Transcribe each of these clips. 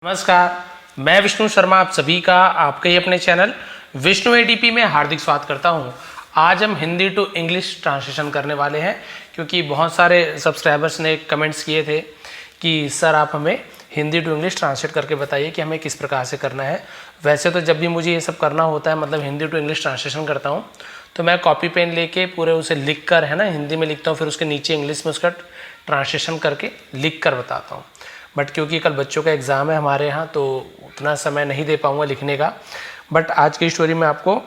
नमस्कार, मैं विष्णु शर्मा आप सभी का आपके ही अपने चैनल विष्णु एडीपी में हार्दिक स्वागत करता हूं। आज हम हिंदी टू इंग्लिश ट्रांसलेशन करने वाले हैं क्योंकि बहुत सारे सब्सक्राइबर्स ने कमेंट्स किए थे कि सर आप हमें हिंदी टू इंग्लिश ट्रांसलेट करके बताइए कि हमें किस प्रकार से करना है। वैसे तो जब भी मुझे ये सब करना होता है, मतलब हिंदी टू इंग्लिश ट्रांसलेशन करता हूँ, तो मैं कॉपी पेन लेके पूरे उसे लिख कर, है ना, हिंदी में लिखता हूँ, फिर उसके नीचे इंग्लिश में उसका ट्रांसलेशन करके लिख कर बताता हूँ। बट क्योंकि कल बच्चों का एग्ज़ाम है हमारे यहाँ, तो उतना समय नहीं दे पाऊँगा लिखने का। बट आज की स्टोरी में आपको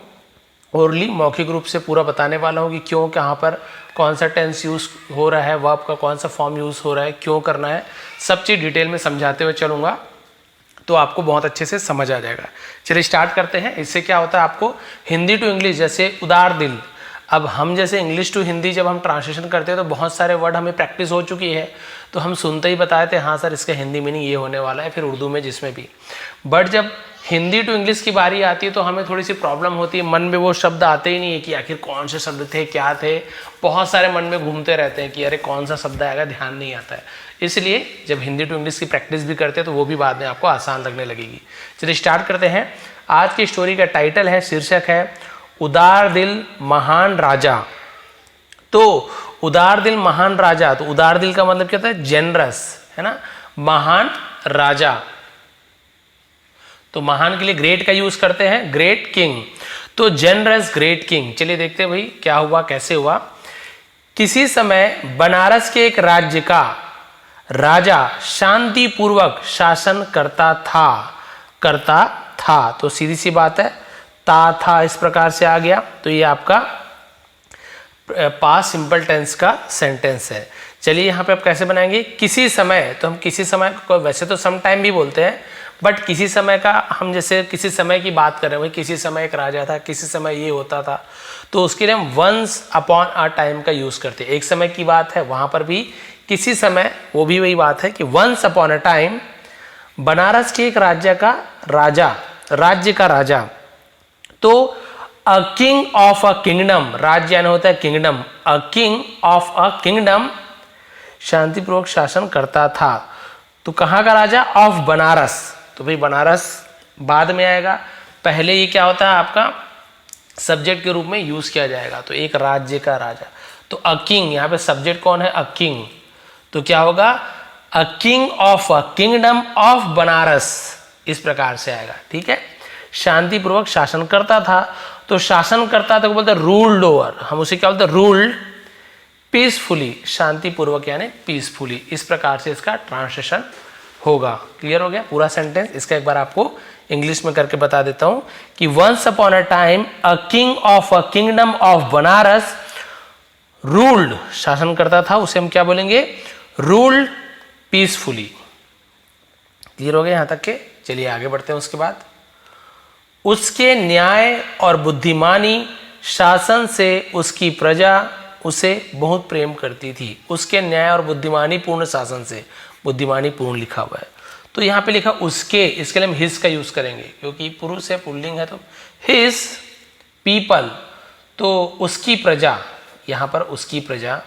ओरली मौखिक रूप से पूरा बताने वाला हूँ कि क्यों, कहाँ पर कौन सा टेंस यूज़ हो रहा है, वर्ब का कौन सा फॉर्म यूज़ हो रहा है, क्यों करना है, सब चीज़ डिटेल में समझाते हुए चलूँगा, तो आपको बहुत अच्छे से समझ आ जाएगा। चलिए स्टार्ट करते हैं। इससे क्या होता है, आपको हिंदी टू इंग्लिश, जैसे उदार दिल, अब हम जैसे इंग्लिश टू हिंदी जब हम ट्रांसलेशन करते हैं तो बहुत सारे वर्ड हमें प्रैक्टिस हो चुकी है, तो हम सुनते ही बताए थे हाँ सर इसका हिंदी मीनिंग ये होने वाला है, फिर उर्दू में जिसमें भी। बट जब हिंदी टू इंग्लिश की बारी आती है तो हमें थोड़ी सी प्रॉब्लम होती है, मन में वो शब्द आते ही नहीं है कि आखिर कौन से शब्द थे, क्या थे, बहुत सारे मन में घूमते रहते हैं कि अरे कौन सा शब्द आएगा, ध्यान नहीं आता है। इसलिए जब हिंदी टू इंग्लिश की प्रैक्टिस भी करते हैं तो वो भी बाद में आपको आसान लगने लगेगी। चलिए स्टार्ट करते हैं। आज की स्टोरी का टाइटल है, शीर्षक है उदार दिल महान राजा। तो उदार दिल महान राजा, तो उदार दिल का मतलब क्या होता है, जेनरस, है ना, महान राजा। तो महान के लिए ग्रेट का यूज करते हैं, ग्रेट किंग, तो जेनरस ग्रेट किंग। चलिए देखते हैं भाई क्या हुआ, कैसे हुआ। किसी समय बनारस के एक राज्य का राजा शांति पूर्वक शासन करता था। तो सीधी सी बात है, था इस प्रकार से आ गया, तो ये आपका पास्ट सिंपल टेंस का सेंटेंस है। चलिए यहाँ पे आप कैसे बनाएंगे, किसी समय, तो हम किसी समय को वैसे तो सम टाइम भी बोलते हैं, बट किसी समय का हम जैसे किसी समय की बात कर रहे हैं, भाई किसी समय एक राजा था, किसी समय ये होता था, तो उसके लिए हम वंस अपॉन अ टाइम का यूज करते हैं। एक समय की बात है, वहां पर भी किसी समय, वो भी वही बात है कि once upon a time Banaras के एक राज्य का राजा, तो a king of a kingdom, राज्य यानी होता है kingdom, a king of a kingdom शांतिपूर्वक शासन करता था। तो कहाँ का राजा, ऑफ बनारस, तो भाई बनारस बाद में आएगा, पहले ये क्या होता है आपका सब्जेक्ट के रूप में यूज किया जाएगा, तो एक राज्य का राजा, तो अ किंग, यहाँ पे सब्जेक्ट कौन है, अ किंग, तो क्या होगा, अ king of a kingdom of Banaras, इस प्रकार से आएगा। ठीक है, शांतिपूर्वक शासन करता था, तो शासन करता था को बोलते रूल्ड ओवर, हम उसे क्या बोलते हैं, रूल्ड पीसफुली, शांतिपूर्वक यानी पीसफुली, इस प्रकार से इसका ट्रांसलेशन होगा। क्लियर हो गया पूरा सेंटेंस। इसका एक बार आपको इंग्लिश में करके बता देता हूं कि once upon a time a king of a kingdom of Banaras ruled, शासन करता था, उसे हम क्या बोलेंगे, रूल्ड पीसफुली। क्लियर हो गया यहां तक के। चलिए आगे बढ़ते हैं। उसके बाद, उसके न्याय और बुद्धिमानी शासन से उसकी प्रजा उसे बहुत प्रेम करती थी। उसके न्याय और बुद्धिमानी पूर्ण शासन से, बुद्धिमानी पूर्ण लिखा हुआ है, तो यहाँ पे लिखा उसके, इसके लिए हम हिज का यूज करेंगे क्योंकि पुरुष है, पुल्लिंग है, तो हिज पीपल, तो उसकी प्रजा, यहाँ पर उसकी प्रजा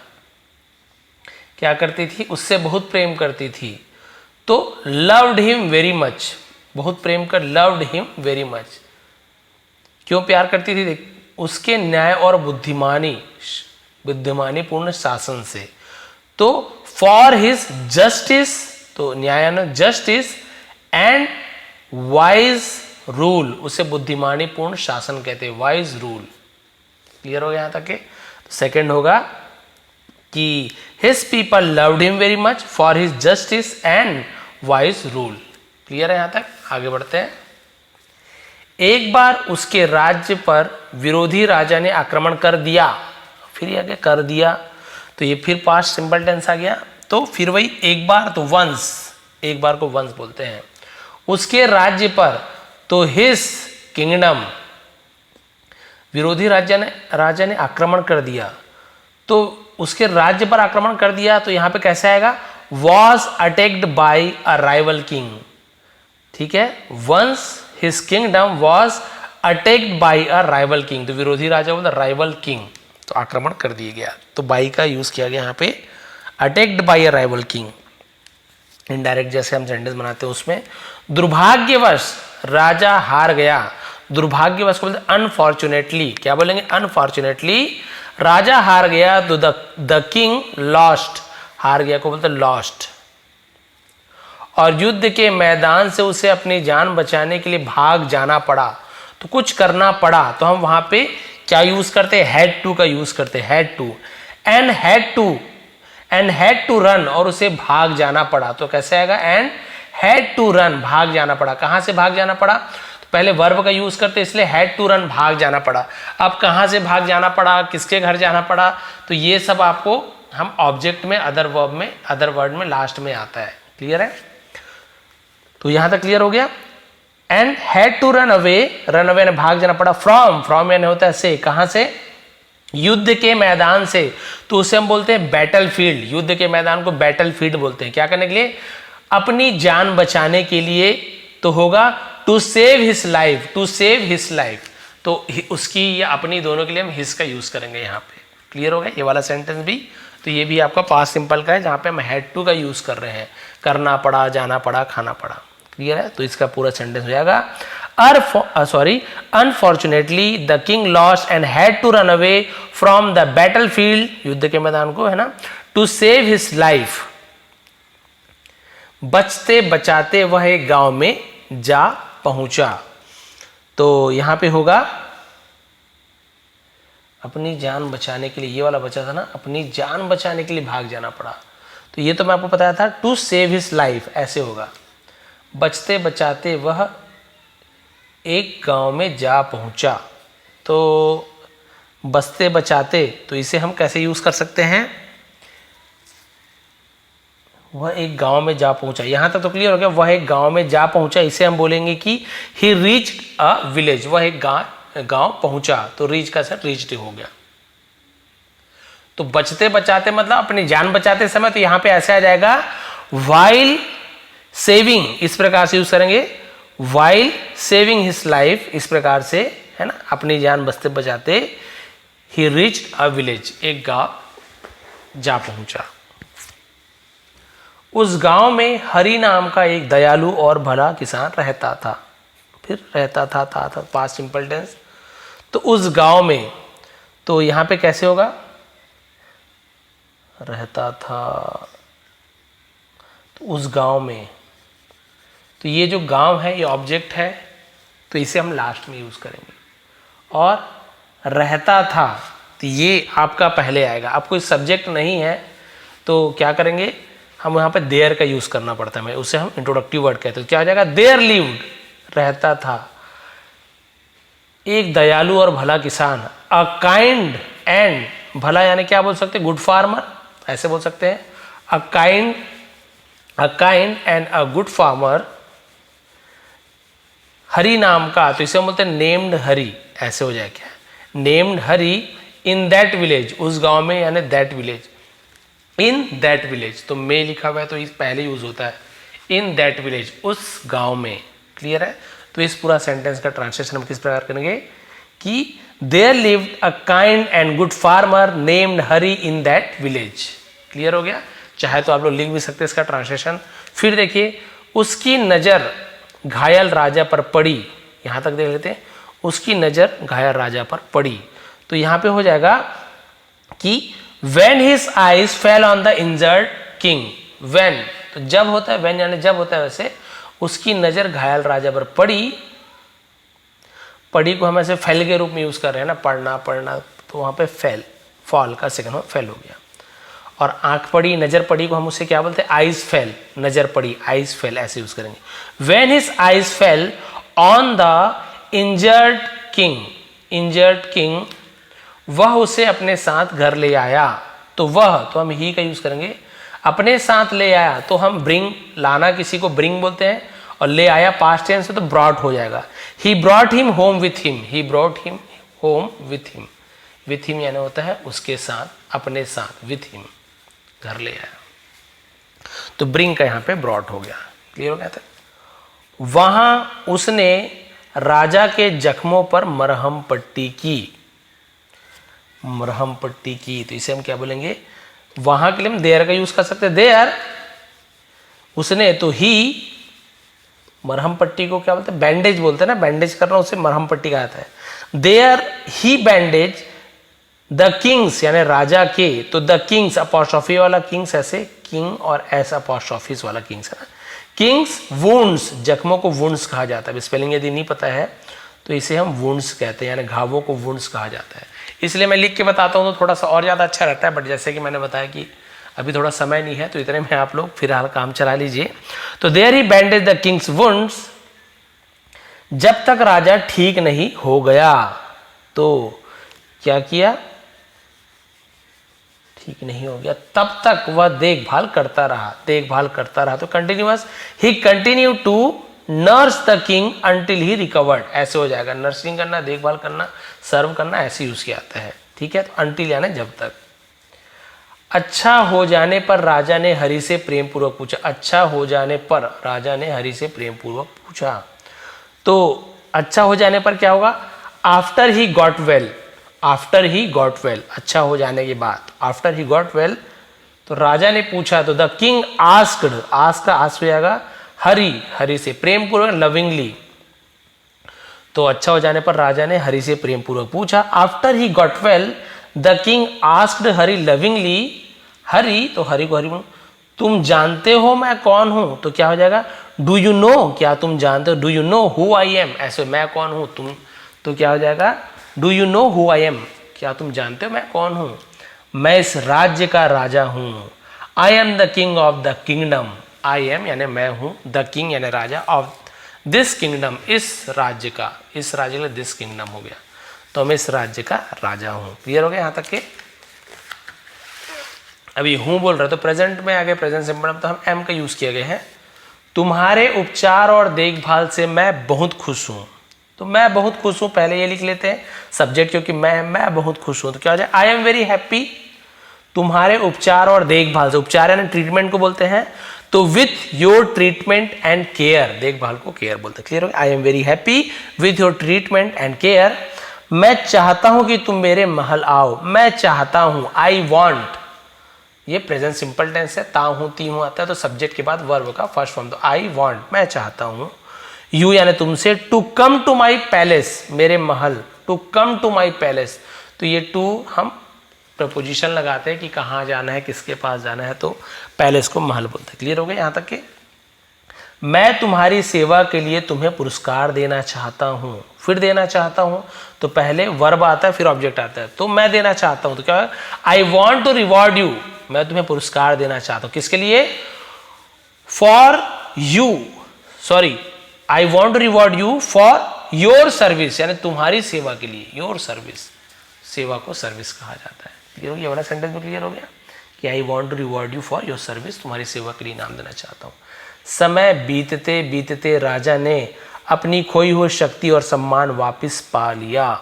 क्या करती थी, उससे बहुत प्रेम करती थी, तो लव्ड हिम वेरी मच, बहुत प्रेम कर, लव्ड हिम वेरी मच, क्यों प्यार करती थी, देख, उसके न्याय और बुद्धिमानी पूर्ण शासन से, तो फॉर हिज जस्टिस, तो न्याय जस्टिस एंड वाइज रूल, उसे बुद्धिमानी पूर्ण शासन कहते हैं, वाइज रूल। क्लियर हो गया यहां तक के। सेकंड होगा कि his people loved him very much for his justice and wise rule. Clear है यहां तक। आगे बढ़ते हैं। एक बार उसके राज्य पर विरोधी राजा ने आक्रमण कर दिया, फिर ये आगे कर दिया, तो ये फिर पास्ट सिंपल टेंस आ गया, तो फिर वही एक बार, तो वंस, एक बार को वंस बोलते हैं। उसके राज्य पर, तो हिज किंगडम, विरोधी राजा ने आक्रमण कर दिया, तो उसके राज्य पर आक्रमण कर दिया, तो यहां पे कैसे आएगा, was attacked by a rival king. ठीक है, once his kingdom was attacked by a rival king, तो विरोधी राजा बोलता राइवल किंग, तो आक्रमण कर दिया गया, तो बाई का यूज किया गया यहाँ पे, attacked by a rival king. Indirect जैसे हम सेंटेंस बनाते हैं उसमें। दुर्भाग्यवश राजा हार गया, दुर्भाग्यवश को बोलते अनफॉर्चुनेटली, क्या बोलेंगे अनफॉर्चुनेटली राजा हार गया, तो द किंग लॉस्ट, हार गया को बोलते लॉस्ट। और युद्ध के मैदान से उसे अपनी जान बचाने के लिए भाग जाना पड़ा, तो कुछ करना पड़ा, तो हम वहां पे क्या यूज करते हैं, हैड टू का यूज करते हैं, had to. And had to run, और उसे भाग जाना पड़ा, तो कैसे आएगा, एंड हैड टू रन, भाग जाना पड़ा। कहां से भाग जाना पड़ा, तो पहले वर्ब का यूज करते इसलिए हैड टू रन, भाग जाना पड़ा। अब कहां से भाग जाना पड़ा, किसके घर जाना पड़ा, तो ये सब आपको हम ऑब्जेक्ट में, अदर वर्ड में लास्ट में आता है। क्लियर है, तो यहां तक क्लियर हो गया। And had to run away ने भाग जाना पड़ा, फ्रॉम यानी होता है से, कहां से, युद्ध के मैदान से, तो उसे हम बोलते हैं बैटल फील्ड। युद्ध के मैदान को बैटल फील्ड बोलते हैं, क्या करने के लिए, अपनी जान बचाने के लिए, तो होगा to save his life, to save his life, तो उसकी या अपनी दोनों के लिए हम हिज का यूज करेंगे यहाँ पे। क्लियर हो गया ये वाला सेंटेंस भी, तो ये भी आपका पास्ट सिंपल का है जहाँ पे हम हैड टू का यूज कर रहे हैं, करना पड़ा, जाना पड़ा, खाना पड़ा। क्लियर है, तो इसका पूरा सेंटेंस हो जाएगा, unfortunately the king lost and had to run away from the battle field, युद्ध के मैदान को, है ना, टू सेव हिज लाइफ। बचते बचाते वह एक गांव में जा पहुंचा, तो यहां पे होगा अपनी जान बचाने के लिए, ये वाला बचा था ना, अपनी जान बचाने के लिए भाग जाना पड़ा, तो ये तो मैं आपको बताया था, टू सेव हिज लाइफ ऐसे होगा। बचते बचाते वह एक गांव में जा पहुंचा, तो बचते बचाते, तो इसे हम कैसे यूज कर सकते हैं, वह एक गांव में जा पहुंचा, यहां तक तो क्लियर हो गया। वह एक गांव में जा पहुंचा, इसे हम बोलेंगे कि ही रीच्ड अ विलेज, वह एक गांव पहुंचा, तो रीच का सर रीच्ड हो गया। तो बचते बचाते मतलब अपनी जान बचाते समय, तो यहां पे ऐसे आ जाएगा वाइल सेविंग, इस प्रकार से यूज करेंगे, वाइल सेविंग हिज लाइफ, इस प्रकार से, है ना, अपनी जान बचते बचाते ही रीच्ड अ विलेज, एक गांव जा पहुंचा। उस गांव में हरि नाम का एक दयालु और भला किसान रहता था, फिर रहता था पास्ट सिंपल टेंस, तो उस गांव में, तो यहां पे कैसे होगा, रहता था, तो उस गांव में, तो ये जो गांव है ये ऑब्जेक्ट है, तो इसे हम लास्ट में यूज करेंगे। और रहता था, तो ये आपका पहले आएगा, अब कोई सब्जेक्ट नहीं है तो क्या करेंगे, हम यहाँ पे देयर का यूज करना पड़ता है, उसे हम इंट्रोडक्टिव वर्ड कहते हैं। क्या हो जाएगा, देयर लिव्ड, रहता था एक दयालु और भला किसान, अ काइंड एंड, भला यानी क्या बोल सकते हैं, गुड फार्मर ऐसे बोल सकते हैं, अ kind and a good farmer, Hari नाम का, तो इसे हम बोलते हैं नेम्ड हरि, ऐसे हो जाएगा, named Hari in that village, उस गांव में, यानी that village, in that village, तो में लिखा हुआ है तो इस पहले यूज होता है, इन दैट विलेज, उस गांव में। क्लियर है, तो इस पूरा सेंटेंस का ट्रांसलेशन हम किस प्रकार करेंगे कि there lived a kind and good farmer named Hari in that village. Clear हो गया, चाहे तो आप लोग लिख भी सकते हैं इसका ट्रांसलेशन। फिर देखिए, उसकी नजर घायल राजा पर पड़ी, यहां तक देख लेते हैं, उसकी नजर घायल राजा पर पड़ी, तो यहां पे हो जाएगा कि when his eyes fell on the injured king, when, तो जब होता है, when यानी जब होता है, वैसे उसकी नजर घायल राजा पर पड़ी, पड़ी को हम ऐसे फेल के रूप में यूज कर रहे हैं ना, पढ़ना, तो वहां पे फेल, फॉल का सेकंड में फेल हो गया। और आंख पड़ी, नजर पड़ी को हम उससे क्या बोलते हैं, आइज फेल, नजर पड़ी, आइज फेल ऐसे यूज करेंगे। when his eyes fell on the injured king, वह उसे अपने साथ घर ले आया, तो वह, तो हम ही का यूज करेंगे, अपने साथ ले आया, तो हम ब्रिंग, लाना किसी को ब्रिंग बोलते हैं, और ले आया पास्ट टेंस से तो ब्रॉट हो जाएगा। He brought him home with him, he brought him home with him यानी होता है उसके साथ, अपने साथ, विथ हिम, घर ले आया, तो ब्रिंग का यहाँ पे ब्रॉट हो गया। क्लियर हो गया था। वहां उसने राजा के जख्मों पर मरहम पट्टी की, तो इसे हम क्या बोलेंगे, वहां के लिए हम देयर का यूज कर सकते हैं, देयर उसने तो ही, मरहम पट्टी को क्या बोलते हैं, बैंडेज बोलते हैं ना, बैंडेज करना उसे मरहम पट्टी कहा जाता है। There he bandage the king's, यानी राजा के, तो द किंग्स अपॉस्ट्रोफी वाला किंग्स ऐसे किंग और एस अपॉस्ट्रोफीज वाला किंग्स है ना, किंग्स वुंड्स, जख्मों को वुंड्स कहा जाता है। स्पेलिंग यदि नहीं पता है तो इसे हम वुंड्स कहते हैं, यानी घावों को वुंड्स कहा जाता है। इसलिए मैं लिख के बताता हूँ तो थोड़ा सा और ज़्यादा अच्छा रहता है, बट जैसे कि मैंने बताया कि अभी थोड़ा समय नहीं है तो इतने में आप लोग फिलहाल काम चला लीजिए। तो there he bandage the king's wounds, जब तक राजा ठीक नहीं हो गया। तो क्या किया, ठीक नहीं हो गया, तब तक वह देखभाल करता रहा। तो continuous, he continue to nurse the king until he recovered, ऐसे हो जाएगा। नर्सिंग करना, देखभाल करना, सर्व करना, ऐसे यूज किया जाता है। ठीक है, तो अंटिल यानी जब तक। अच्छा हो जाने पर राजा ने हरि से प्रेम पूर्वक पूछा। अच्छा हो जाने पर राजा ने हरि से प्रेम पूर्वक पूछा। तो अच्छा हो जाने पर क्या होगा, after he got well, after he got well, अच्छा हो जाने के बाद, आफ्टर ही गॉट वेल। तो राजा ने पूछा, तो द किंग आस्क्ड, आस्क का आस्क हो जाएगा हरि, हरि से प्रेम पूर्वक, लविंगली। तो अच्छा हो जाने पर राजा ने हरि से प्रेम पूर्वक पूछा। After he got well the king asked Hari lovingly, Hari, तो हरि को हरि बोलो, तुम जानते हो मैं कौन हूं। तो क्या हो जाएगा, डू यू नो, क्या तुम जानते हो, do you know who I am, ऐसे मैं कौन हूं तुम, तो क्या हो जाएगा, do you know who I am, क्या तुम जानते हो मैं कौन हूं। मैं इस राज्य का राजा हूं। I am the king of the kingdom, I am यानी मैं हूं, द किंग यानी राजा, ऑफ दिस किंगडम, इस राज्य का, इस राज्य का दिस किंगडम हो गया, तो मैं इस राज्य का राजा हूं। क्लियर हो गया यहां तक के। अभी हूं बोल रहे तो प्रेजेंट में आ गए, प्रेजेंट सिंपल, तो हम एम का यूज किए गए हैं। तुम्हारे उपचार और देखभाल से मैं बहुत खुश हूं। तो मैं बहुत खुश हूं, पहले ये लिख लेते हैं सब्जेक्ट, क्योंकि मैं बहुत खुश हूं। तो क्या हो जाए, आई एम वेरी हैप्पी तुम्हारे उपचार और देखभाल से, उपचार यानी ट्रीटमेंट को बोलते हैं, तो with your treatment and care, देखभाल को केयर बोलते हैं। क्लियर हो गया, I am very happy with your treatment and care. मैं चाहता हूं कि तुम मेरे महल आओ, मैं चाहता हूं, आई वॉन्ट, ये प्रेजेंट सिंपल टेंस है, ता हूं ती हूं आता है, तो सब्जेक्ट के बाद वर्ब का फर्स्ट फॉर्म, तो आई वॉन्ट, मैं चाहता हूं, यू यानी तुमसे, to come to my palace, मेरे महल, to come to my palace. तो ये टू हम प्रपोजिशन लगाते हैं कि कहाँ जाना है, किसके पास जाना है, तो पैलेस को महल बोलते हैं। क्लियर हो गया यहाँ तक के। मैं तुम्हारी सेवा के लिए तुम्हें पुरस्कार देना चाहता हूं, फिर देना चाहता हूं, तो पहले वर्ब आता है फिर ऑब्जेक्ट आता है, तो मैं देना चाहता हूं, तो क्या है, I want to reward you, मैं तुम्हें पुरस्कार देना चाहता हूं, किसके लिए, for you, sorry, I want to reward you for your service, यानी तुम्हारी सेवा के लिए, योर सर्विस, सेवा को सर्विस कहा जाता है। क्लियर हो गया, वाला सेंटेंस में क्लियर हो गया कि I want to reward you for your service, तुम्हारी सेवा के लिए इनाम देना चाहता हूं। समय बीतते बीतते राजा ने अपनी खोई हुई शक्ति और सम्मान वापस पा लिया।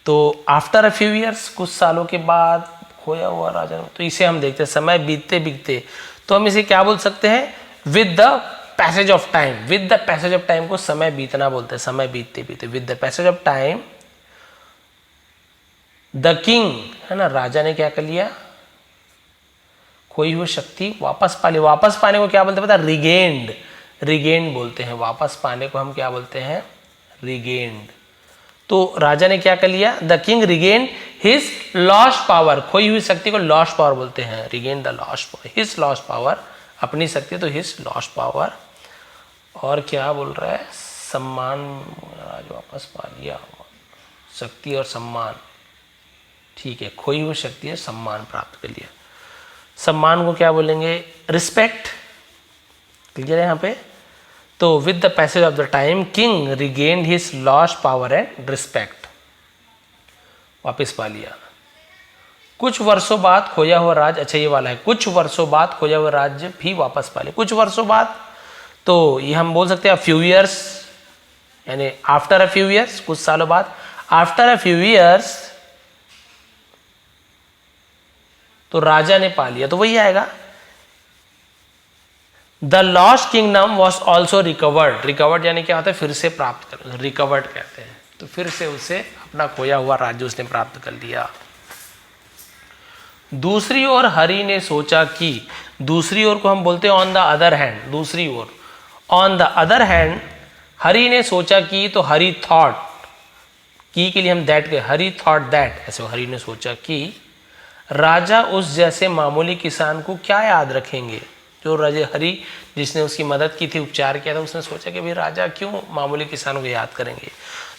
तो आफ्टर अ फ्यू ईयर्स, कुछ सालों के बाद खोया हुआ राजा, तो इसे हम देखते हैं समय बीतते बीतते, तो हम इसे क्या बोल सकते हैं, with the passage of time, with the passage of time को समय बीतना बोलते हैं, समय बीतते बीतते, with the passage of time the king, है ना, राजा ने क्या कर लिया, खोई हुई शक्ति वापस पा ली। वापस पाने को क्या बोलते हैं पता, रिगेन्ड, रिगेन्ड बोलते हैं, वापस पाने को हम क्या बोलते हैं, रिगेन्ड। तो राजा ने क्या कर लिया, the king regained his lost power, खोई हुई शक्ति को लॉस्ट पावर बोलते हैं, regain the lost power, his lost power, अपनी शक्ति, तो हिज लॉस्ट पावर। और क्या बोल रहा है, सम्मान, राजा वापस पा लिया, शक्ति और सम्मान, ठीक है, खोई हुई शक्ति है, सम्मान प्राप्त कर लिया। सम्मान को क्या बोलेंगे, रिस्पेक्ट। क्लियर है यहाँ पे। तो with the passage of the time king regained his lost power and respect, वापस पा लिया। कुछ वर्षों बाद खोया हुआ राज्य, अच्छा ये वाला है, कुछ वर्षों बाद खोया हुआ राज्य भी वापस पा लिया। कुछ वर्षों बाद, तो ये हम बोल सकते हैं फ्यू ईयर्स, यानी आफ्टर अ फ्यू ईयर्स, कुछ सालों बाद, आफ्टर अ फ्यू ईयर्स, तो राजा ने पा लिया, तो वही आएगा, the lost kingdom was also recovered. Recovered यानी क्या होता है, फिर से प्राप्त कर, रिकवर्ड कहते हैं, तो फिर से उसे अपना खोया हुआ राज्य उसने प्राप्त कर लिया। दूसरी ओर हरि ने सोचा कि, दूसरी ओर को हम बोलते हैं ऑन द अदर हैंड, दूसरी ओर, on the other hand Hari ने सोचा कि, तो हरि थॉट, की के लिए हम दैट के, हरि थॉट दैट, ऐसे हरि ने सोचा कि राजा उस जैसे मामूली किसान को क्या याद रखेंगे। जो राजा हरि जिसने उसकी मदद की थी, उपचार किया था, उसने सोचा कि भाई राजा क्यों मामूली किसानों को याद करेंगे।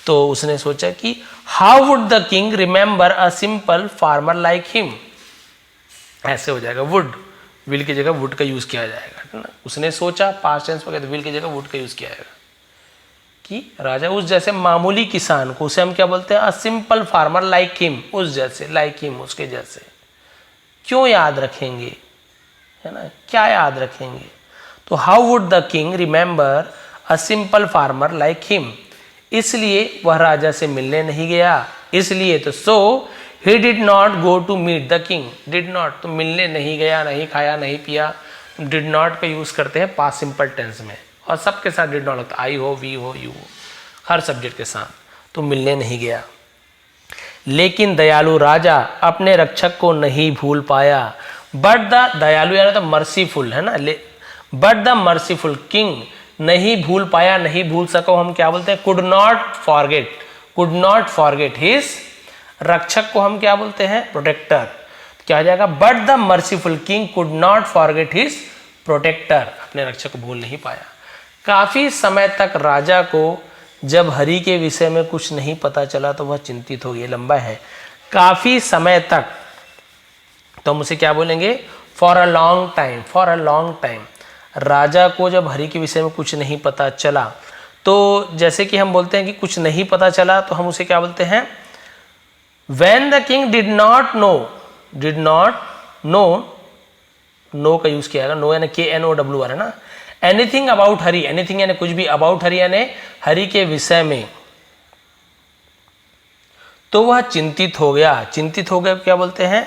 तो उसने सोचा कि how would the king remember a simple farmer like him, ऐसे हो जाएगा, वुड, विल की जगह वुड का यूज किया जाएगा, है ना। उसने सोचा, पास्ट टेंस में, तो विल की जगह वुड का यूज किया जाएगा कि राजा उस जैसे मामूली किसान को, उसे हम क्या बोलते हैं, अ सिंपल फार्मर लाइक हिम, उस जैसे, लाइक हिम, उसके जैसे क्यों याद रखेंगे, है ना, क्या याद रखेंगे। तो how would the king remember a simple farmer like him, इसलिए वह राजा से मिलने नहीं गया, इसलिए, तो so he did not go to meet the king, did not तो मिलने नहीं गया, नहीं खाया, नहीं पिया, डिड नॉट का यूज करते हैं पास्ट सिंपल टेंस में, और सबके साथ डिड नॉट लगता, आई हो, वी हो, यू हो, हर सब्जेक्ट के साथ, तो मिलने नहीं गया। लेकिन दयालु राजा अपने रक्षक को नहीं भूल पाया, बट द दयालु यानी तो मर्सीफुल, है ना, बट द मर्सीफुल किंग, नहीं भूल पाया, नहीं भूल सको, हम क्या बोलते हैं, could not forget, could not forget his, रक्षक को हम क्या बोलते हैं, प्रोटेक्टर, क्या हो जाएगा, but the merciful king could not forget his protector, अपने रक्षक को भूल नहीं पाया। काफी समय तक राजा को जब हरि के विषय में कुछ नहीं पता चला तो वह चिंतित हो गया, लंबा है, काफी समय तक, तो हम उसे क्या बोलेंगे, for a long time, for a long time, राजा को जब हरि के विषय में कुछ नहीं पता चला, तो जैसे कि हम बोलते हैं कि कुछ नहीं पता चला, तो हम उसे क्या बोलते हैं, when the king did not know, no का यूज किया जाएगा, नो यानी KNOW है ना, एनीथिंग अबाउट हरि, एनीथिंग यानी कुछ भी, अबाउट हरि यानी हरि के विषय में, तो वह चिंतित हो गया, चिंतित हो गया क्या बोलते हैं,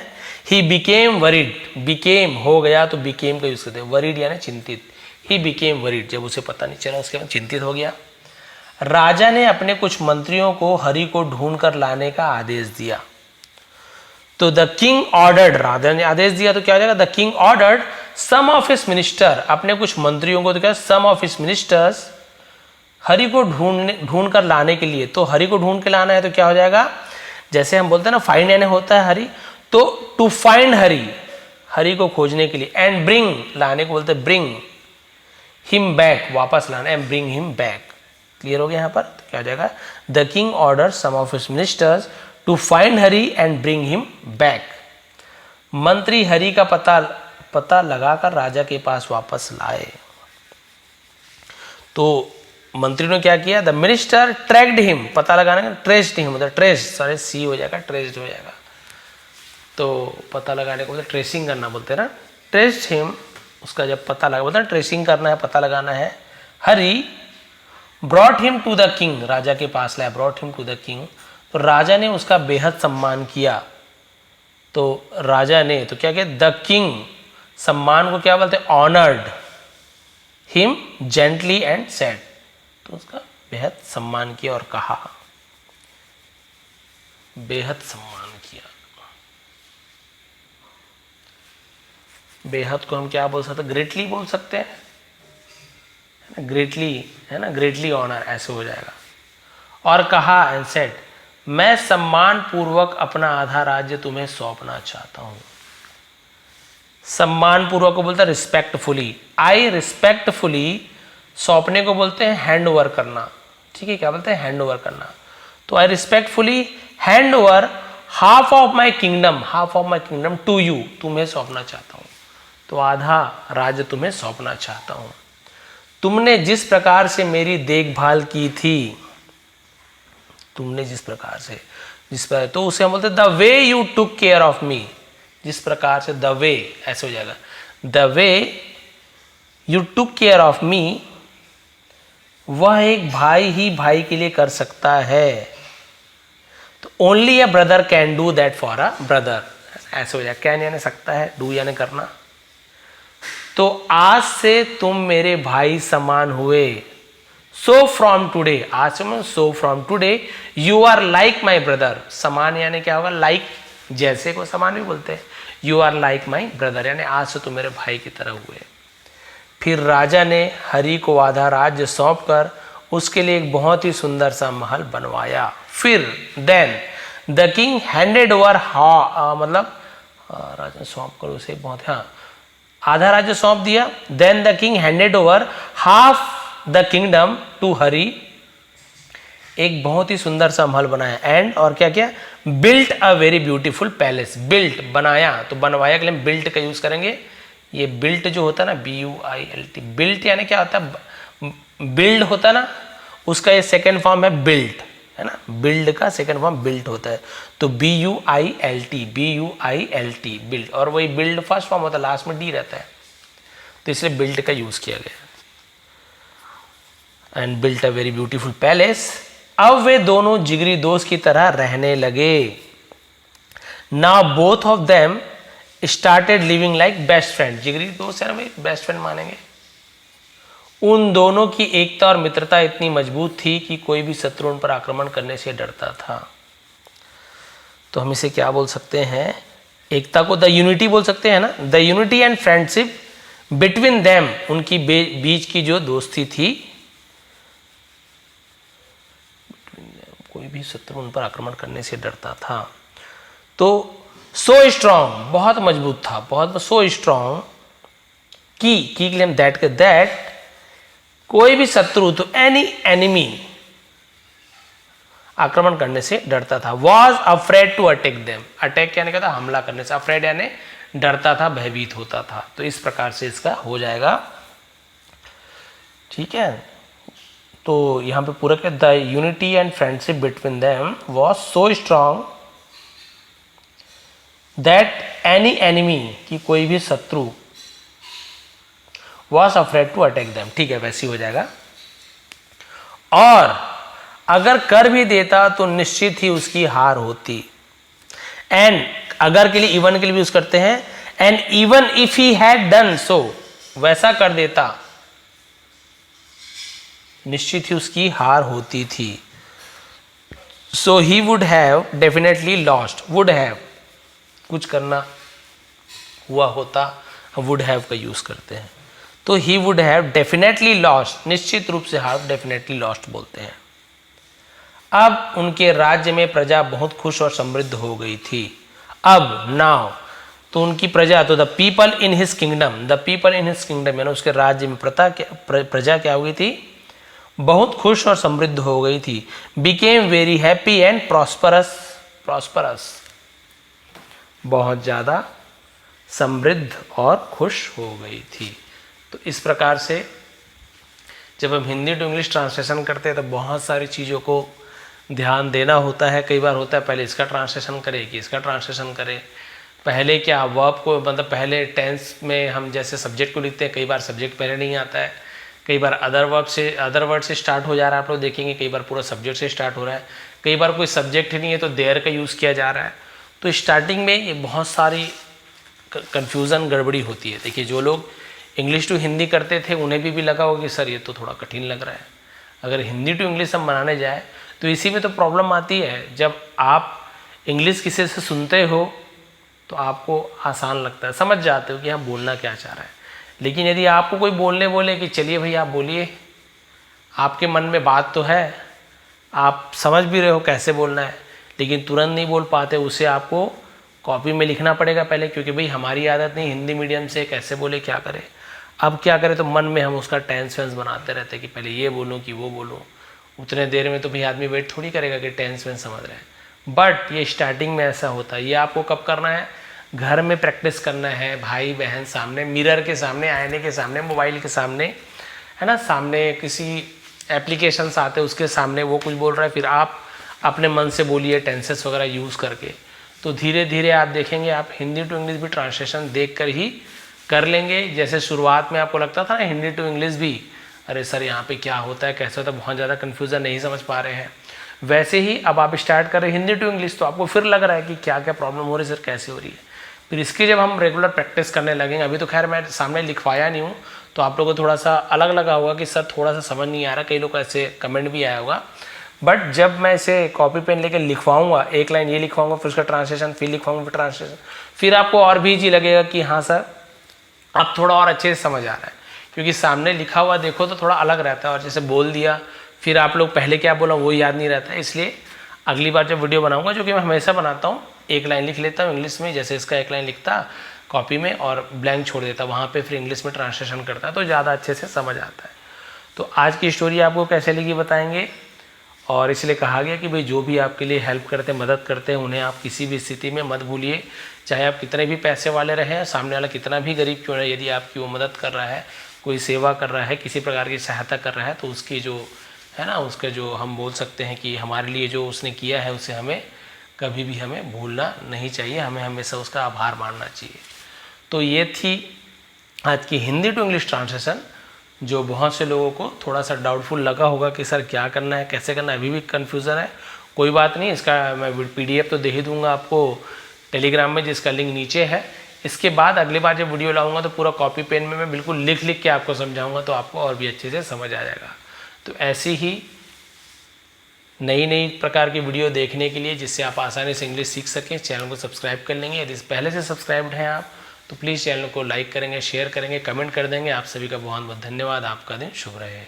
ही बिकेम वरीड, बिकेम हो गया तो बिकेम का यूज करते हैं, वरीड यानी चिंतित, ही बिकेम वरीड, जब उसे पता नहीं चला उसके बाद चिंतित हो गया। राजा ने अपने कुछ मंत्रियों को हरि को ढूंढ कर लाने का आदेश दिया, तो द किंग ऑर्डर्ड, राजा ने आदेश दिया तो क्या हो जाएगा, the king ordered some of his minister, अपने कुछ मंत्रियों को, तो क्या, some of his ministers, Hari को ढूंढ कर लाने के लिए, तो हरि को ढूंढ के लाना है तो क्या हो जाएगा, जैसे हम बोलते हैं ना फाइंड यानी होता है हरि, तो टू फाइंड हरि, हरि को खोजने के लिए, एंड ब्रिंग, लाने को बोलते हैं ब्रिंग, हिम बैक, वापस लाना, and bring him back, clear हो गया यहाँ पर, तो क्या हो जाएगा, the king order some of his ministers to find Hari and bring him back, मंत्री हरि का पता लगाकर राजा के पास वापस लाए। तो मंत्री ने क्या किया, द मिनिस्टर ट्रैक्ड हिम, पता लगाने का, ट्रेस्ड हिम, मतलब ट्रेस, सारे सी हो जाएगा, ट्रेस्ड हो जाएगा, तो पता लगाने को बोलते ट्रेसिंग करना बोलते हैं ना, ट्रेस्ड हिम, उसका जब पता लगा, बोलते हैं ट्रेसिंग करना है, पता लगाना है, Hari brought him to the king, राजा के पास लाया, brought him to the king, तो राजा ने उसका बेहद सम्मान किया, तो राजा ने तो क्या किया, द किंग, सम्मान को क्या बोलते हैं, honoured him gently and said, तो उसका बेहद सम्मान किया और कहा, बेहद सम्मान किया, बेहद को हम क्या बोल सकते हैं, ग्रेटली बोल सकते हैं, ग्रेटली, है ना, ग्रेटली ऑनर, ऐसे हो जाएगा, और कहा, एंड सेड, मैं सम्मान पूर्वक अपना आधा राज्य तुम्हें सौंपना चाहता हूं, सम्मान पूर्वक को बोलते हैं रिस्पेक्टफुली, आई रिस्पेक्टफुली, सौंपने को बोलते हैं हैंड ओवर करना, ठीक है, क्या बोलते हैं, हैंड ओवर करना, तो I respectfully hand over half of my kingdom to you, तुम्हें सौंपना चाहता हूं, तो आधा राज्य तुम्हें सौंपना चाहता हूं, तुमने जिस प्रकार से मेरी देखभाल की थी, तुमने जिस प्रकार से, तो उसे हम बोलते हैं the way you took care of me, जिस प्रकार से, द वे, ऐसे हो जाएगा, the way you took care of me, वह एक भाई ही भाई के लिए कर सकता है, तो only a brother can do that for a brother, ऐसे हो जाएगा, कैन यानी सकता है, डू यानी करना, तो आज से तुम मेरे भाई समान हुए, सो फ्रॉम टूडे, आज से, so from today you are like my brother, समान यानी क्या होगा, लाइक, जैसे को समान भी बोलते हैं, you are like my brother, यानी आज से तुम मेरे भाई की तरह हुए। फिर राजा ने हरि को आधा राज्य सौंप कर उसके लिए एक बहुत ही सुंदर सा महल बनवाया। फिर then the king handed over मतलब राजा सौंप कर उसे बहुत, हाँ आधा राज्य सौंप दिया। Then the king handed over half the kingdom to Hari, एक बहुत ही सुंदर सा महल बनाया। एंड और क्या क्या, built a very beautiful palace, built बनाया, तो बनवाया के लिए बिल्ट का यूज करेंगे। ये बिल्ट जो होता है ना, BUILT, बिल्ट यानी क्या होता है, बिल्ड होता है ना, उसका ये सेकेंड फॉर्म है बिल्ट, है ना, बिल्ड का सेकेंड फॉर्म बिल्ट होता है। तो BUILT, बिल्ड, और वही बिल्ड फर्स्ट फॉर्म होता है, लास्ट में डी रहता है, तो इसलिए बिल्ट का यूज किया गया। And built a very beautiful palace. अब वे दोनों जिगरी दोस्त की तरह रहने लगे। Now both of them started living like best friend, जिगरी दोस्त है ना भाई, बेस्ट फ्रेंड मानेंगे। उन दोनों की एकता और मित्रता इतनी मजबूत थी कि कोई भी शत्रु उन पर आक्रमण करने से डरता था। तो हम इसे क्या बोल सकते हैं, एकता को द यूनिटी बोल सकते हैं ना, the unity and friendship between them, उनकी बीच की जो दोस्ती थी, कोई भी शत्रु उन पर आक्रमण करने से डरता था। तो सो स्ट्रांग, बहुत मजबूत था, बहुत सो स्ट्रांग की के लिए हम दैट कोई भी शत्रु, तो एनी एनिमी आक्रमण करने से डरता था। Was afraid to attack them, attack यानी क्या था, हमला करने से, अफ्रेड यानी डरता था, भयभीत होता था। तो इस प्रकार से इसका हो जाएगा, ठीक है। तो यहां पे पूरा क्या, the unity and friendship between them was so strong that any enemy, की कोई भी शत्रु, was afraid to attack them, ठीक है, वैसे हो जाएगा। और अगर कर भी देता तो निश्चित ही उसकी हार होती। एंड अगर के लिए इवन के लिए भी यूज करते हैं, and even if he had done so, वैसा कर देता निश्चित ही उसकी हार होती थी। So he would have definitely lost, would have कुछ करना हुआ होता, हम वुड हैव का यूज करते हैं। तो ही वुड हैव डेफिनेटली लॉस्ट, निश्चित रूप से हार डेफिनेटली लॉस्ट बोलते हैं। अब उनके राज्य में प्रजा बहुत खुश और समृद्ध हो गई थी। अब नाउ, तो उनकी प्रजा, तो the people in his kingdom, the people in his kingdom यानी उसके राज्य में प्रजा क्या हो गई थी, बहुत खुश और समृद्ध हो गई थी। Became very happy and prosperous, prosperous बहुत ज्यादा समृद्ध और खुश हो गई थी। तो इस प्रकार से जब हम हिंदी टू इंग्लिश ट्रांसलेशन करते हैं तो बहुत सारी चीज़ों को ध्यान देना होता है। कई बार होता है पहले इसका ट्रांसलेशन करें कि इसका ट्रांसलेशन करें, पहले क्या वर्ब को, मतलब पहले टेंस में हम जैसे सब्जेक्ट को लिखते हैं, कई बार सब्जेक्ट पहले नहीं आता है, कई बार अदर वर्ड से स्टार्ट हो जा रहा है, आप लोग देखेंगे कई बार पूरा सब्जेक्ट से स्टार्ट हो रहा है, कई बार कोई सब्जेक्ट ही नहीं है तो देयर का यूज़ किया जा रहा है। तो स्टार्टिंग में ये बहुत सारी कन्फ्यूज़न गड़बड़ी होती है। देखिए जो लोग इंग्लिश टू हिंदी करते थे उन्हें भी लगा होगा कि सर ये तो थोड़ा कठिन लग रहा है। अगर हिंदी टू इंग्लिश हम बनाने जाए तो इसी में तो प्रॉब्लम आती है, जब आप इंग्लिश किसी से सुनते हो तो आपको आसान लगता है, समझ जाते हो कि हाँ बोलना क्या चाह रहा है। लेकिन यदि आपको कोई बोलने बोले कि चलिए भाई आप बोलिए, आपके मन में बात तो है, आप समझ भी रहे हो कैसे बोलना है, लेकिन तुरंत नहीं बोल पाते, उसे आपको कॉपी में लिखना पड़ेगा पहले, क्योंकि भाई हमारी आदत नहीं हिंदी मीडियम से, कैसे बोले क्या करें। अब क्या करें, तो मन में हम उसका टेंस वेंस बनाते रहते हैं कि पहले ये बोलूँ कि वो बोलूँ। उतने देर में तो भाई आदमी वेट थोड़ी करेगा कि टेंस वेंस समझ रहे हैं। बट ये स्टार्टिंग में ऐसा होता है। ये आपको कब करना है, घर में प्रैक्टिस करना है, भाई बहन सामने, मिरर के सामने, आईने के सामने, मोबाइल के सामने, है ना, सामने किसी एप्लीकेशंस आते हैं उसके सामने वो कुछ बोल रहा है, फिर आप अपने मन से बोलिए टेंसेस वगैरह यूज़ करके। तो धीरे धीरे आप देखेंगे आप हिंदी टू इंग्लिश भी ट्रांसलेशन देख कर ही कर लेंगे। जैसे शुरुआत में आपको लगता था ना हिंदी टू इंग्लिश भी, अरे सर यहाँ पे क्या होता है कैसे होता है, बहुत ज़्यादा कन्फ्यूज़न नहीं समझ पा रहे हैं, वैसे ही अब आप स्टार्ट कर रहे हैं हिंदी टू इंग्लिश तो आपको फिर लग रहा है कि क्या क्या प्रॉब्लम हो रही है सर, कैसे हो रही है। फिर इसकी जब हम रेगुलर प्रैक्टिस करने लगेंगे, अभी तो खैर मैं सामने लिखवाया नहीं हूँ तो आप लोगों को थोड़ा सा अलग लगा होगा कि सर थोड़ा सा समझ नहीं आ रहा, कई लोग ऐसे कमेंट भी आया होगा, बट जब मैं इसे कॉपी पेन लेके लिखवाऊंगा, एक लाइन ये लिखवाऊंगा, फिर उसका ट्रांसलेशन, फिर लिखवाऊंगा, फिर ट्रांसलेशन, फिर आपको और भी इजी लगेगा कि हाँ सर अब थोड़ा और अच्छे से समझ आ रहा है, क्योंकि सामने लिखा हुआ देखो तो थोड़ा अलग रहता है, और जैसे बोल दिया फिर आप लोग पहले क्या बोला वो याद नहीं रहता है। इसलिए अगली बार जब वीडियो बनाऊंगा, जो कि मैं हमेशा बनाता हूँ, एक लाइन लिख लेता हूँ इंग्लिश में, जैसे इसका एक लाइन लिखता कॉपी में और ब्लैंक छोड़ देता, वहाँ पे फिर इंग्लिश में ट्रांसलेशन करता, तो ज़्यादा अच्छे से समझ आता है। तो आज की स्टोरी आपको कैसे लगी बताएंगे, और इसलिए कहा गया कि भाई जो भी आपके लिए हेल्प करते हैं, मदद करते हैं, उन्हें आप किसी भी स्थिति में मत भूलिए, चाहे आप कितने भी पैसे वाले रहें, सामने वाला कितना भी गरीब क्यों रहे, यदि आपकी वो मदद कर रहा है, कोई सेवा कर रहा है, किसी प्रकार की सहायता कर रहा है, तो उसकी जो है ना, उसका जो हम बोल सकते हैं कि हमारे लिए जो उसने किया है उसे हमें कभी भी हमें भूलना नहीं चाहिए, हमें हमेशा उसका आभार मानना चाहिए। तो ये थी आज की हिंदी टू इंग्लिश ट्रांसलेशन, जो बहुत से लोगों को थोड़ा सा डाउटफुल लगा होगा कि सर क्या करना है, कैसे करना है, अभी भी कन्फ्यूज़न है। कोई बात नहीं, इसका मैं PDF तो दे ही दूंगा आपको टेलीग्राम में, जिसका लिंक नीचे है। इसके बाद अगली बार जब वीडियो लाऊंगा तो पूरा कॉपी पेन में मैं बिल्कुल लिख लिख के आपको समझाऊंगा, तो आपको और भी अच्छे से समझ आ जाएगा। तो ऐसी ही नई नई प्रकार की वीडियो देखने के लिए, जिससे आप आसानी से इंग्लिश सीख सकें, चैनल को सब्सक्राइब कर लेंगे। यदि पहले से सब्सक्राइब्ड हैं आप तो प्लीज़ चैनल को लाइक करेंगे, शेयर करेंगे, कमेंट कर देंगे। आप सभी का बहुत बहुत धन्यवाद। आपका दिन शुभ रहे।